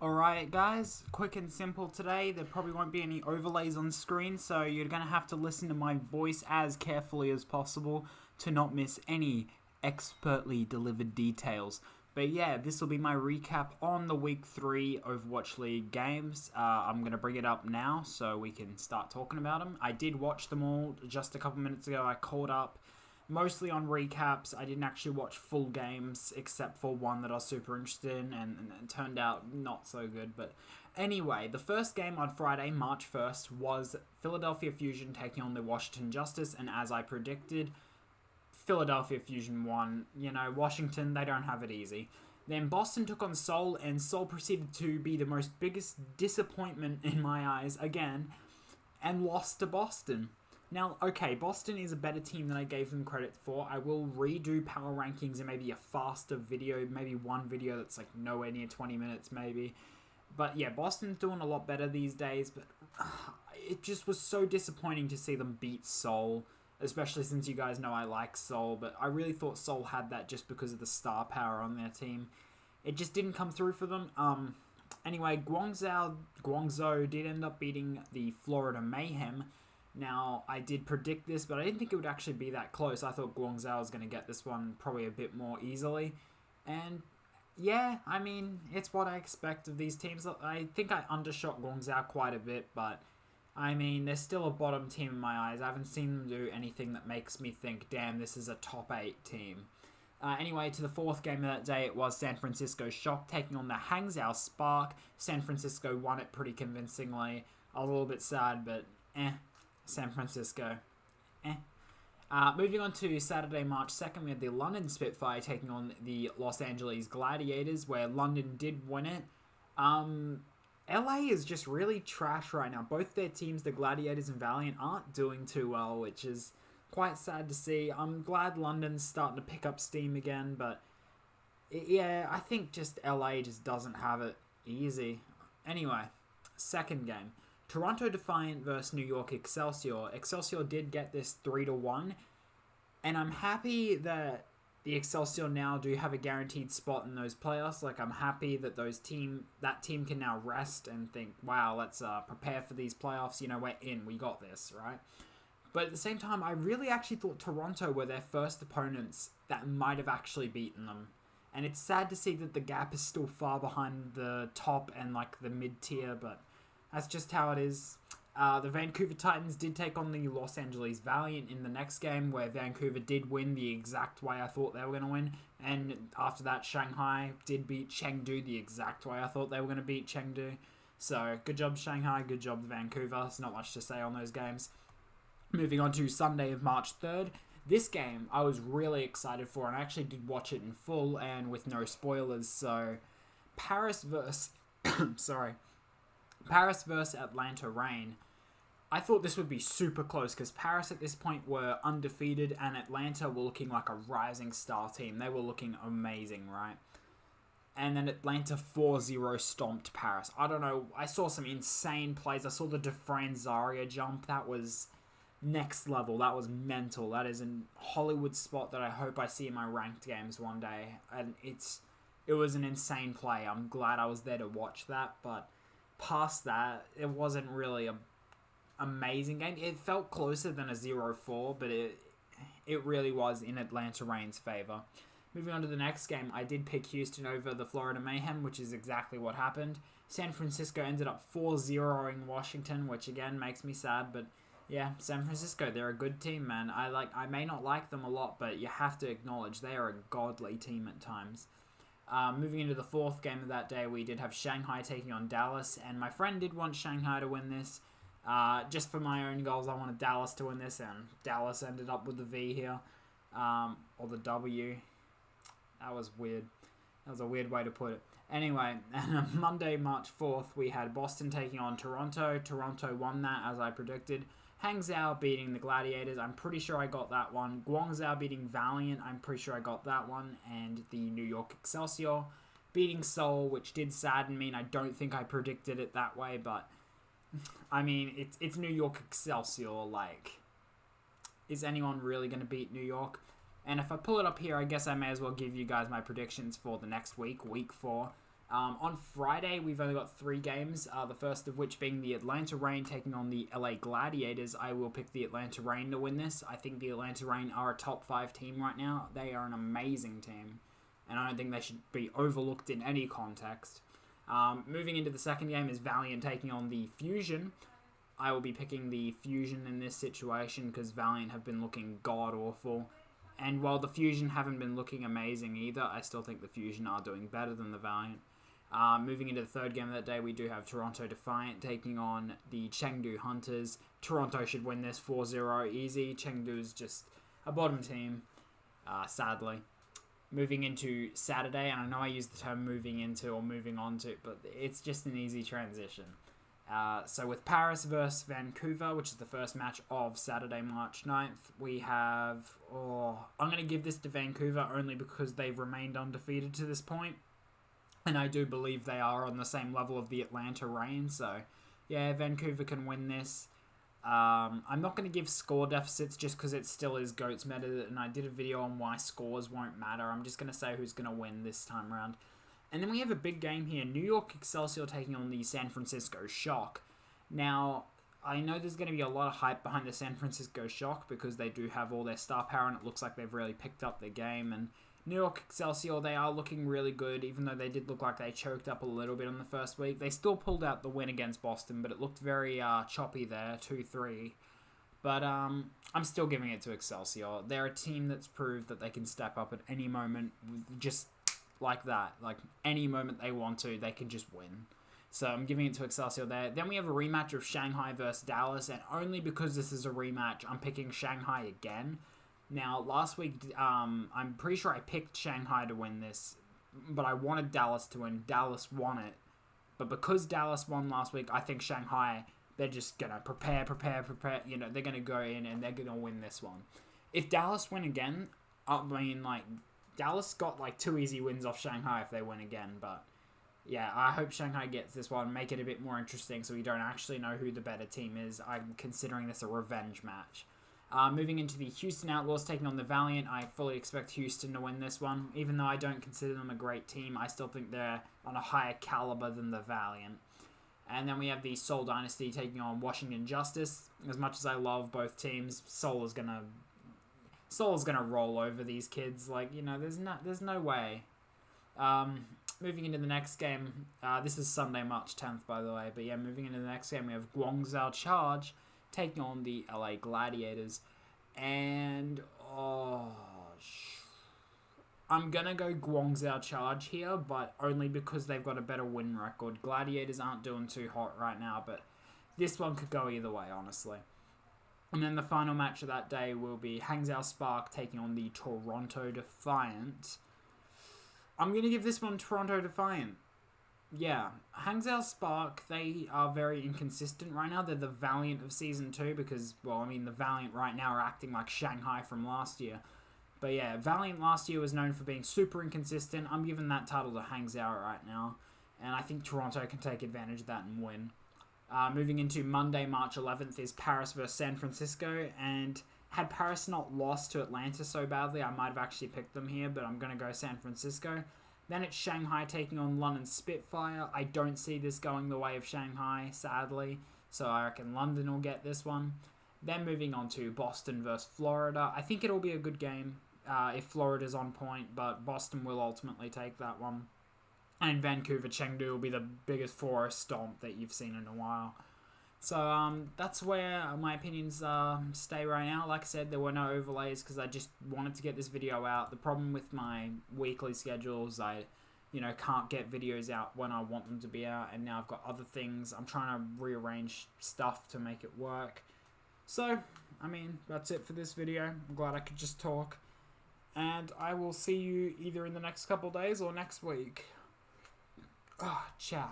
Alright guys, quick and simple today. There probably won't be any overlays on screen, so you're going to have to listen to my voice as carefully as possible to not miss any expertly delivered details. But yeah, this will be my recap on the Week 3 Overwatch League games. I'm going to bring it up now so we can start talking about them. I did watch them all just a couple minutes ago. I caught up mostly on recaps. I didn't actually watch full games except for one that I was super interested in and it turned out not so good. But anyway, the first game on Friday, March 1st, was Philadelphia Fusion taking on the Washington Justice, and as I predicted, Philadelphia Fusion won. You know, Washington, they don't have it easy. Then Boston took on Seoul, and Seoul proceeded to be the most biggest disappointment in my eyes again, and lost to Boston. Now, okay, Boston is a better team than I gave them credit for. I will redo power rankings and maybe a faster video, maybe one video that's like nowhere near 20 minutes maybe. But yeah, Boston's doing a lot better these days, but it just was so disappointing to see them beat Seoul, especially since you guys know I like Seoul, but I really thought Seoul had that just because of the star power on their team. It just didn't come through for them. Anyway, Guangzhou did end up beating the Florida Mayhem. Now, I did predict this, but I didn't think it would actually be that close. I thought Guangzhou was going to get this one probably a bit more easily. And yeah, I mean, it's what I expect of these teams. I think I undershot Guangzhou quite a bit, but I mean, they're still a bottom team in my eyes. I haven't seen them do anything that makes me think, damn, this is a top 8 team. Anyway, to the fourth game of that day, it was San Francisco Shock taking on the Hangzhou Spark. San Francisco won it pretty convincingly. I was a little bit sad, but San Francisco. Moving on to Saturday, March 2nd, we had the London Spitfire taking on the Los Angeles Gladiators, where London did win it. LA is just really trash right now. Both their teams, the Gladiators and Valiant, aren't doing too well, which is quite sad to see. I'm glad London's starting to pick up steam again, but yeah, I think just LA just doesn't have it easy. Anyway, second game. Toronto Defiant versus New York Excelsior. Excelsior did get this 3-1, and I'm happy that the Excelsior now do have a guaranteed spot in those playoffs. Like, I'm happy that that team can now rest and think, wow, let's prepare for these playoffs. You know, we're in, we got this, right? But at the same time, I really actually thought Toronto were their first opponents that might have actually beaten them. And it's sad to see that the gap is still far behind the top and like the mid-tier, but that's just how it is. The Vancouver Titans did take on the Los Angeles Valiant in the next game, where Vancouver did win the exact way I thought they were going to win. And after that, Shanghai did beat Chengdu the exact way I thought they were going to beat Chengdu. So, good job Shanghai, good job Vancouver. There's not much to say on those games. Moving on to Sunday of March 3rd. This game I was really excited for, and I actually did watch it in full and with no spoilers. So, Paris versus... Paris versus Atlanta Reign. I thought this would be super close because Paris at this point were undefeated and Atlanta were looking like a rising star team. They were looking amazing, right? And then Atlanta 4-0 stomped Paris. I don't know. I saw some insane plays. I saw the Dufresne Zarya jump. That was next level. That was mental. That is a Hollywood spot that I hope I see in my ranked games one day. And it was an insane play. I'm glad I was there to watch that, but past that, it wasn't really a amazing game. It felt closer than a 0-4, but it really was in Atlanta Reign's favor. Moving on to the next game, I did pick Houston over the Florida Mayhem, which is exactly what happened. San Francisco ended up 4-0ing Washington, which again makes me sad, but yeah, San Francisco, they're a good team, man. I may not like them a lot, but you have to acknowledge they are a godly team at times. Moving into the fourth game of that day, we did have Shanghai taking on Dallas, and my friend did want Shanghai to win this. Just for my own goals, I wanted Dallas to win this, and Dallas ended up with the V here, or the W. That was weird. That was a weird way to put it. Anyway, Monday, March 4th, we had Boston taking on Toronto. Toronto won that, as I predicted. Hangzhou beating the Gladiators. I'm pretty sure I got that one. Guangzhou beating Valiant. I'm pretty sure I got that one. And the New York Excelsior beating Seoul, which did sadden me. And I don't think I predicted it that way, but I mean, it's New York Excelsior. Like, is anyone really going to beat New York? And if I pull it up here, I guess I may as well give you guys my predictions for the next week, week 4. On Friday, we've only got 3 games, the first of which being the Atlanta Reign taking on the LA Gladiators. I will pick the Atlanta Reign to win this. I think the Atlanta Reign are a top 5 team right now. They are an amazing team, and I don't think they should be overlooked in any context. Moving into the second game is Valiant taking on the Fusion. I will be picking the Fusion in this situation because Valiant have been looking god-awful. And while the Fusion haven't been looking amazing either, I still think the Fusion are doing better than the Valiant. Moving into the third game of that day, we do have Toronto Defiant taking on the Chengdu Hunters. Toronto should win this 4-0 easy. Chengdu is just a bottom team, sadly. Moving into Saturday, and I know I use the term moving into or moving on to, but it's just an easy transition. So with Paris versus Vancouver, which is the first match of Saturday, March 9th, we have... I'm going to give this to Vancouver only because they've remained undefeated to this point. And I do believe they are on the same level of the Atlanta Reign. So, yeah, Vancouver can win this. I'm not going to give score deficits just because it still is GOATS meta. And I did a video on why scores won't matter. I'm just going to say who's going to win this time around. And then we have a big game here. New York Excelsior taking on the San Francisco Shock. Now, I know there's going to be a lot of hype behind the San Francisco Shock because they do have all their star power and it looks like they've really picked up their game. And New York Excelsior, they are looking really good, even though they did look like they choked up a little bit on the first week. They still pulled out the win against Boston, but it looked very choppy there, 2-3. But I'm still giving it to Excelsior. They're a team that's proved that they can step up at any moment, just like that. Like, any moment they want to, they can just win. So I'm giving it to Excelsior there. Then we have a rematch of Shanghai versus Dallas, and only because this is a rematch, I'm picking Shanghai again. Now, last week, I'm pretty sure I picked Shanghai to win this, but I wanted Dallas to win. Dallas won it. But because Dallas won last week, I think Shanghai, they're just going to prepare. You know, they're going to go in and they're going to win this one. If Dallas win again, I mean, like, Dallas got, like, 2 easy wins off Shanghai if they win again. But, yeah, I hope Shanghai gets this one, make it a bit more interesting so we don't actually know who the better team is. I'm considering this a revenge match. Moving into the Houston Outlaws taking on the Valiant, I fully expect Houston to win this one. Even though I don't consider them a great team, I still think they're on a higher caliber than the Valiant. And then we have the Seoul Dynasty taking on Washington Justice. As much as I love both teams, Seoul is gonna roll over these kids. Like, you know, there's no way. Moving into the next game, this is Sunday, March 10th, by the way. But yeah, moving into the next game, we have Guangzhou Charge taking on the LA Gladiators. And, I'm going to go Guangzhou Charge here, but only because they've got a better win record. Gladiators aren't doing too hot right now, but this one could go either way, honestly. And then the final match of that day will be Hangzhou Spark taking on the Toronto Defiant. I'm going to give this one Toronto Defiant. Yeah, Hangzhou Spark, they are very inconsistent right now. They're the Valiant of Season 2 because, well, I mean, the Valiant right now are acting like Shanghai from last year. But yeah, Valiant last year was known for being super inconsistent. I'm giving that title to Hangzhou right now. And I think Toronto can take advantage of that and win. Moving into Monday, March 11th is Paris versus San Francisco. And had Paris not lost to Atlanta so badly, I might have actually picked them here, but I'm going to go San Francisco. Then it's Shanghai taking on London Spitfire. I don't see this going the way of Shanghai, sadly. So I reckon London will get this one. Then moving on to Boston versus Florida. I think it'll be a good game if Florida's on point, but Boston will ultimately take that one. And Vancouver Chengdu will be the biggest 4-0 stomp that you've seen in a while. So that's where my opinions stay right now. Like I said, there were no overlays because I just wanted to get this video out. The problem with my weekly schedules, I can't get videos out when I want them to be out, and now I've got other things. I'm trying to rearrange stuff to make it work. So, I mean, that's it for this video. I'm glad I could just talk. And I will see you either in the next couple days or next week. Ciao.